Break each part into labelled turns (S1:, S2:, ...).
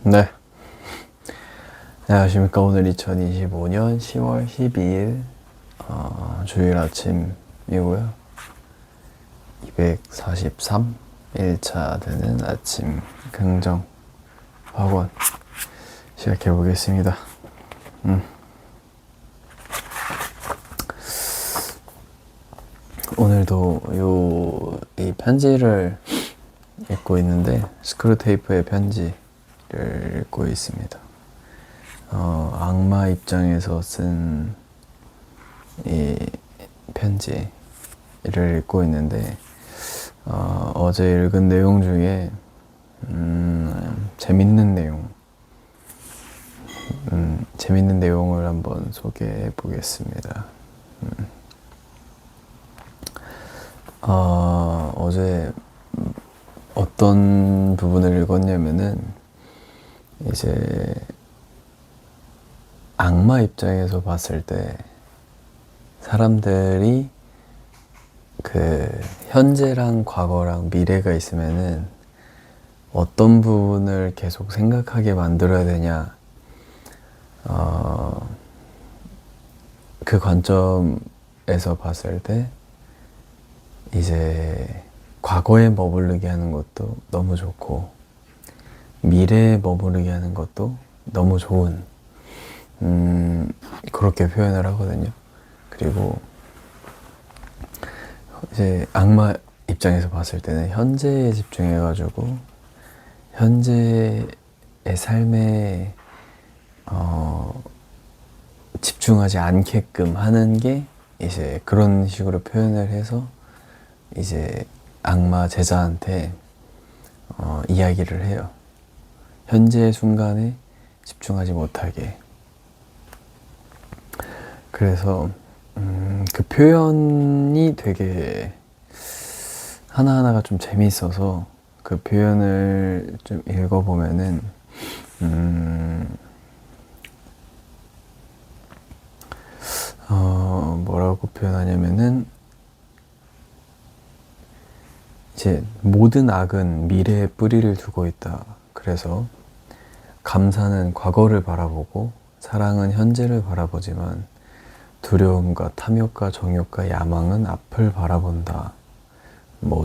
S1: 네, 안녕하십니까. 오늘 2025년 10월 12일 주일 아침이고요. 243 1차 되는 아침 긍정 학원 시작해 보겠습니다. 오늘도 이 편지를 읽고 있는데, 스크루테이프의 편지를 읽고 있습니다. 악마 입장에서 쓴 이 편지를 읽고 있는데, 어제 읽은 내용 중에 재밌는 내용을 한번 소개해 보겠습니다. 어제 어떤 부분을 읽었냐면은, 이제 악마 입장에서 봤을 때 사람들이 현재랑 과거랑 미래가 있으면은 어떤 부분을 계속 생각하게 만들어야 되냐, 그 관점에서 봤을 때 이제 과거에 머무르게 하는 것도 너무 좋고, 미래에 머무르게 하는 것도 너무 좋은, 그렇게 표현을 하거든요. 그리고 이제 악마 입장에서 봤을 때는 현재에 집중해가지고 현재의 삶에 집중하지 않게끔 하는 게, 이제 그런 식으로 표현을 해서 이제 악마 제자한테 이야기를 해요. 현재의 순간에 집중하지 못하게. 그래서 그 표현이 되게 하나하나가 좀 재미있어서 그 표현을 좀 읽어보면은 뭐라고 표현하냐면은, 이제 모든 악은 미래에 뿌리를 두고 있다. 그래서 감사는 과거를 바라보고 사랑은 현재를 바라보지만 두려움과 탐욕과 정욕과 야망은 앞을 바라본다.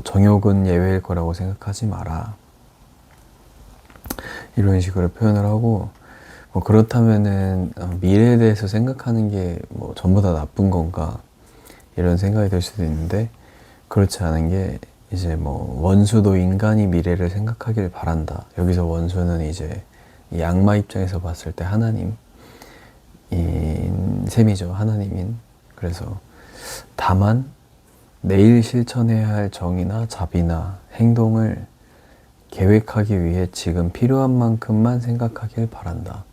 S1: 정욕은 예외일 거라고 생각하지 마라. 이런 식으로 표현을 하고, 그렇다면은 미래에 대해서 생각하는 게 전부 다 나쁜 건가, 이런 생각이 들 수도 있는데, 그렇지 않은 게, 이제 원수도 인간이 미래를 생각하길 바란다. 여기서 원수는 이제 이 악마 입장에서 봤을 때 하나님인 셈이죠. 하나님인. 그래서 다만 내일 실천해야 할 정의나 자비나 행동을 계획하기 위해 지금 필요한 만큼만 생각하길 바란다.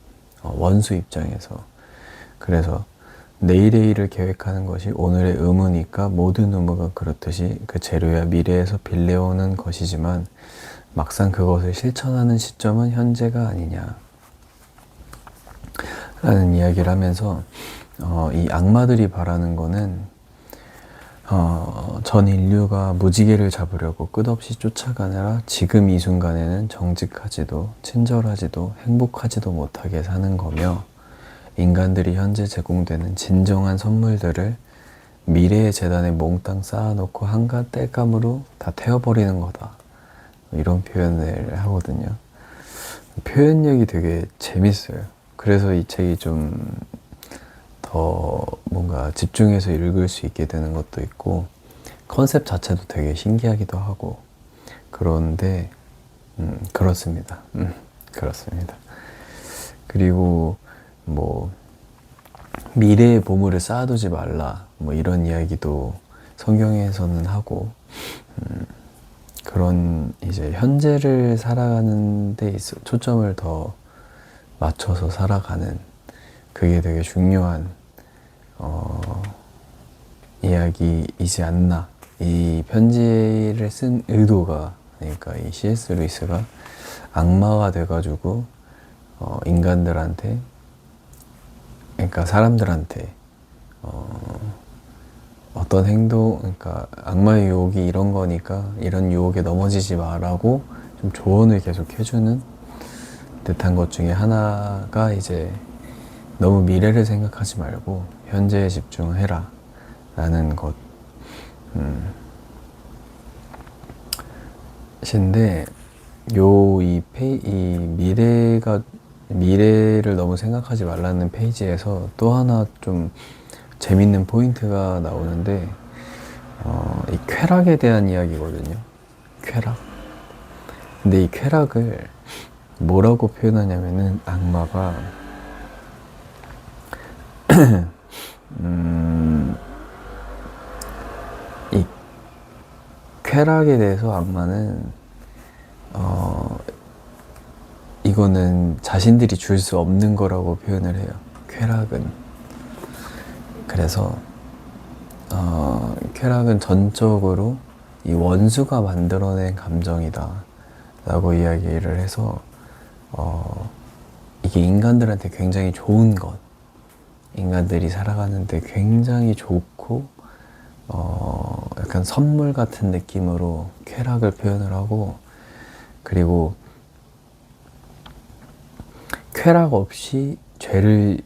S1: 원수 입장에서. 그래서 내일의 일을 계획하는 것이 오늘의 의무니까 모든 의무가 그렇듯이 그 재료야 미래에서 빌려오는 것이지만 막상 그것을 실천하는 시점은 현재가 아니냐, 라는 이야기를 하면서, 이 악마들이 바라는 거는 전 인류가 무지개를 잡으려고 끝없이 쫓아가느라 지금 이 순간에는 정직하지도 친절하지도 행복하지도 못하게 사는 거며, 인간들이 현재 제공되는 진정한 선물들을 미래의 재단에 몽땅 쌓아놓고 한갓 땔감으로 다 태워버리는 거다. 이런 표현을 하거든요. 표현력이 되게 재밌어요. 그래서 이 책이 좀 더 뭔가 집중해서 읽을 수 있게 되는 것도 있고, 컨셉 자체도 되게 신기하기도 하고, 그런데 그렇습니다. 그렇습니다. 그리고 미래의 보물을 쌓아두지 말라, 이런 이야기도 성경에서는 하고, 그런 이제 현재를 살아가는 데 있어 초점을 더 맞춰서 살아가는, 그게 되게 중요한 이야기이지 않나. 이 편지를 쓴 의도가, 그러니까 이 C.S. 루이스가 악마가 돼가지고 인간들한테, 그러니까 사람들한테 어떤 행동, 그러니까 악마의 유혹이 이런 거니까 이런 유혹에 넘어지지 마라고 좀 조언을 계속 해주는 듯한 것 중에 하나가 이제 너무 미래를 생각하지 말고 현재에 집중해라 라는 것 인데 이 미래를 너무 생각하지 말라는 페이지에서 또 하나 좀 재밌는 포인트가 나오는데 이 쾌락에 대한 이야기거든요. 쾌락. 근데 이 쾌락을 뭐라고 표현하냐면은 악마가 이 쾌락에 대해서 악마는 이거는 자신들이 줄 수 없는 거라고 표현을 해요. 쾌락은. 그래서 쾌락은 전적으로 이 원수가 만들어낸 감정이다 라고 이야기를 해서 이게 인간들한테 굉장히 좋은 것, 인간들이 살아가는데 굉장히 좋고 약간 선물 같은 느낌으로 쾌락을 표현을 하고, 그리고 쾌락 없이 죄를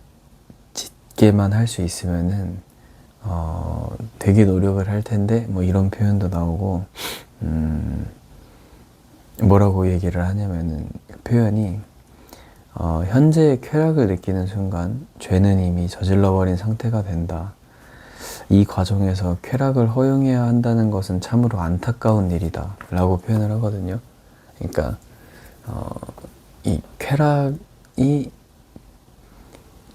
S1: 짓게만 할 수 있으면은 되게 노력을 할 텐데 뭐 이런 표현도 나오고, 뭐라고 얘기를 하냐면은 표현이 현재의 쾌락을 느끼는 순간 죄는 이미 저질러버린 상태가 된다. 이 과정에서 쾌락을 허용해야 한다는 것은 참으로 안타까운 일이다 라고 표현을 하거든요. 그러니까 이 쾌락이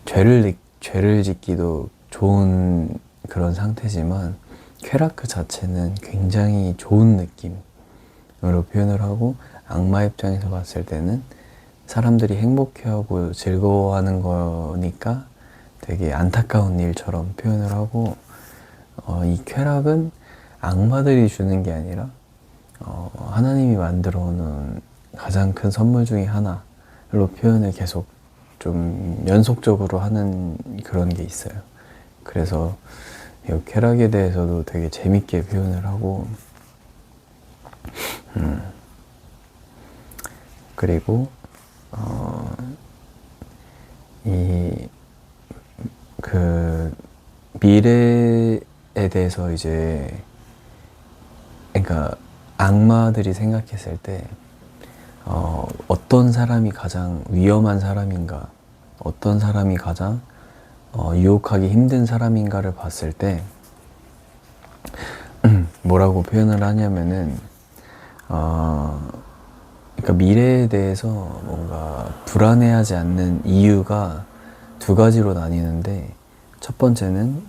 S1: 죄를 짓기도 좋은 그런 상태지만 쾌락 그 자체는 굉장히 좋은 느낌으로 표현을 하고, 악마 입장에서 봤을 때는 사람들이 행복해하고 즐거워하는 거니까 되게 안타까운 일처럼 표현을 하고, 이 쾌락은 악마들이 주는 게 아니라 하나님이 만들어 놓은 가장 큰 선물 중에 하나로 표현을 계속 좀 연속적으로 하는 그런 게 있어요. 그래서 이 쾌락에 대해서도 되게 재밌게 표현을 하고, 그리고 그 미래에 대해서 이제, 그러니까 악마들이 생각했을 때 어떤 사람이 가장 위험한 사람인가, 어떤 사람이 가장 유혹하기 힘든 사람인가를 봤을 때 뭐라고 표현을 하냐면은 그러니까 미래에 대해서 뭔가 불안해하지 않는 이유가 두 가지로 나뉘는데, 첫 번째는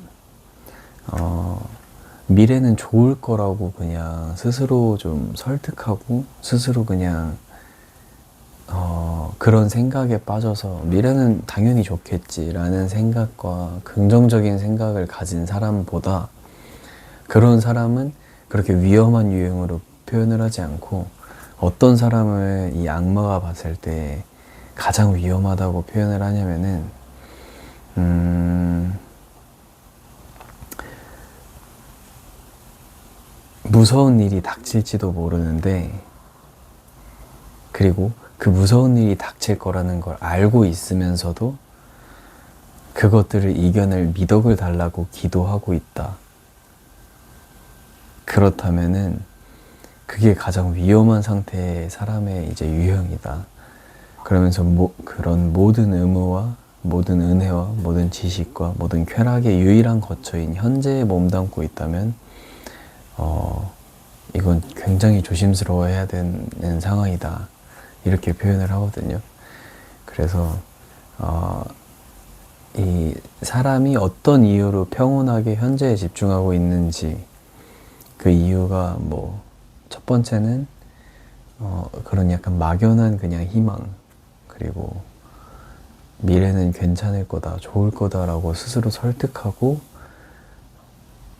S1: 미래는 좋을 거라고 그냥 스스로 좀 설득하고 스스로 그냥 그런 생각에 빠져서 미래는 당연히 좋겠지라는 생각과 긍정적인 생각을 가진 사람보다, 그런 사람은 그렇게 위험한 유형으로 표현을 하지 않고, 어떤 사람을 이 악마가 봤을 때 가장 위험하다고 표현을 하냐면은 무서운 일이 닥칠지도 모르는데, 그리고 그 무서운 일이 닥칠 거라는 걸 알고 있으면서도 그것들을 이겨낼 미덕을 달라고 기도하고 있다. 그렇다면은 그게 가장 위험한 상태의 사람의 이제 유형이다. 그러면서 그런 모든 의무와 모든 은혜와 모든 지식과 모든 쾌락의 유일한 거처인 현재에 몸담고 있다면 이건 굉장히 조심스러워해야 되는 상황이다. 이렇게 표현을 하거든요. 그래서 이 사람이 어떤 이유로 평온하게 현재에 집중하고 있는지, 그 이유가 뭐 첫 번째는 그런 약간 막연한 그냥 희망, 그리고 미래는 괜찮을 거다, 좋을 거다라고 스스로 설득하고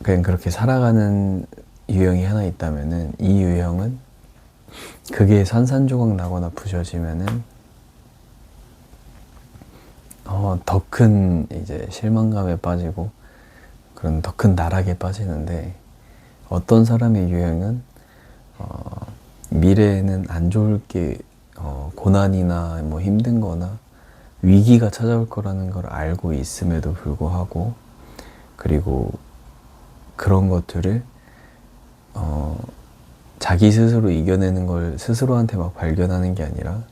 S1: 그냥 그렇게 살아가는 유형이 하나 있다면은, 이 유형은 그게 산산조각 나거나 부셔지면은 더 큰 이제 실망감에 빠지고 그런 더 큰 나락에 빠지는데, 어떤 사람의 유형은 미래에는 안 좋을 게 고난이나 뭐 힘든 거나 위기가 찾아올 거라는 걸 알고 있음에도 불구하고, 그리고 그런 것들을 자기 스스로 이겨내는 걸 스스로한테 막 발견하는 게 아니라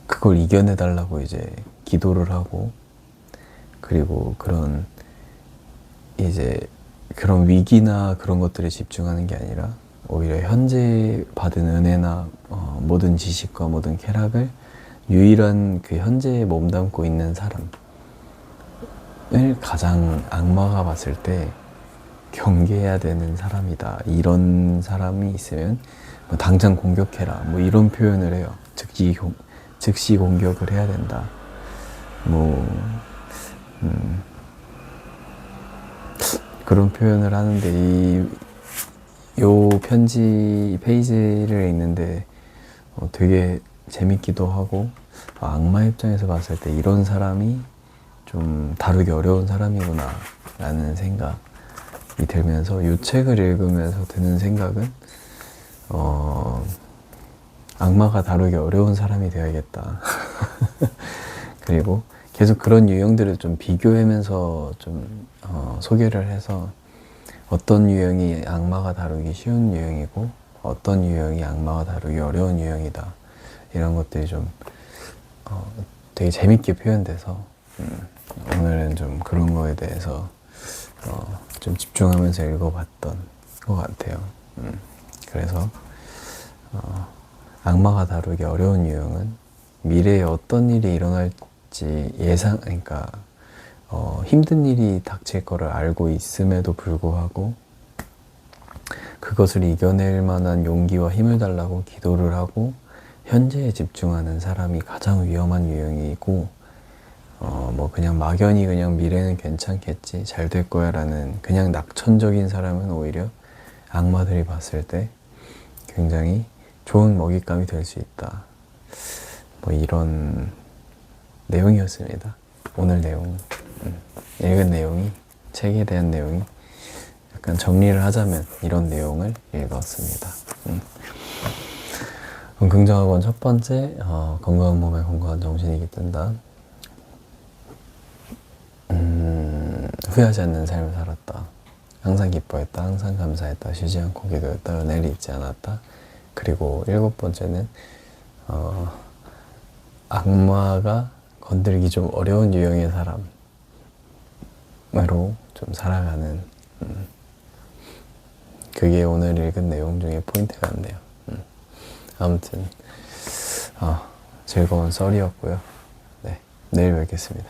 S1: 그걸 이겨내달라고 이제 기도를 하고, 그리고 그런 이제 그런 위기나 그런 것들에 집중하는 게 아니라 오히려 현재 받은 은혜나 모든 지식과 모든 쾌락을 유일한 그 현재에 몸담고 있는 사람을 가장 악마가 봤을 때 경계해야 되는 사람이다. 이런 사람이 있으면 뭐 당장 공격해라. 뭐 이런 표현을 해요. 즉시 공격을 해야 된다. 뭐 그런 표현을 하는데 요 편지 페이지를 읽는데 되게 재밌기도 하고, 악마 입장에서 봤을 때 이런 사람이 좀 다루기 어려운 사람이구나 라는 생각이 들면서, 이 책을 읽으면서 드는 생각은 악마가 다루기 어려운 사람이 되어야겠다. 그리고 계속 그런 유형들을 좀 비교하면서 좀 소개를 해서 어떤 유형이 악마가 다루기 쉬운 유형이고 어떤 유형이 악마가 다루기 어려운 유형이다, 이런 것들이 좀 되게 재밌게 표현돼서 오늘은 좀 그런 거에 대해서 좀 집중하면서 읽어봤던 것 같아요. 그래서 악마가 다루기 어려운 유형은 미래에 어떤 일이 일어날지 그러니까 힘든 일이 닥칠 거를 알고 있음에도 불구하고 그것을 이겨낼 만한 용기와 힘을 달라고 기도를 하고 현재에 집중하는 사람이 가장 위험한 유형이고, 뭐 그냥 막연히 그냥 미래는 괜찮겠지, 잘 될 거야 라는 그냥 낙천적인 사람은 오히려 악마들이 봤을 때 굉장히 좋은 먹잇감이 될 수 있다. 뭐 이런 내용이었습니다. 오늘 내용, 읽은 내용이, 책에 대한 내용이 약간 정리를 하자면 이런 내용을 읽었습니다. 긍정학원 첫 번째, 건강한 몸에 건강한 정신이 깃든다. 후회하지 않는 삶을 살았다. 항상 기뻐했다. 항상 감사했다. 쉬지 않고 기도했다. 은혜를 잊지 않았다. 그리고 7번째는 악마가 건들기 좀 어려운 유형의 사람으로 좀 살아가는, 그게 오늘 읽은 내용 중에 포인트 같네요. 아무튼 즐거운 썰이었고요. 네, 내일 뵙겠습니다.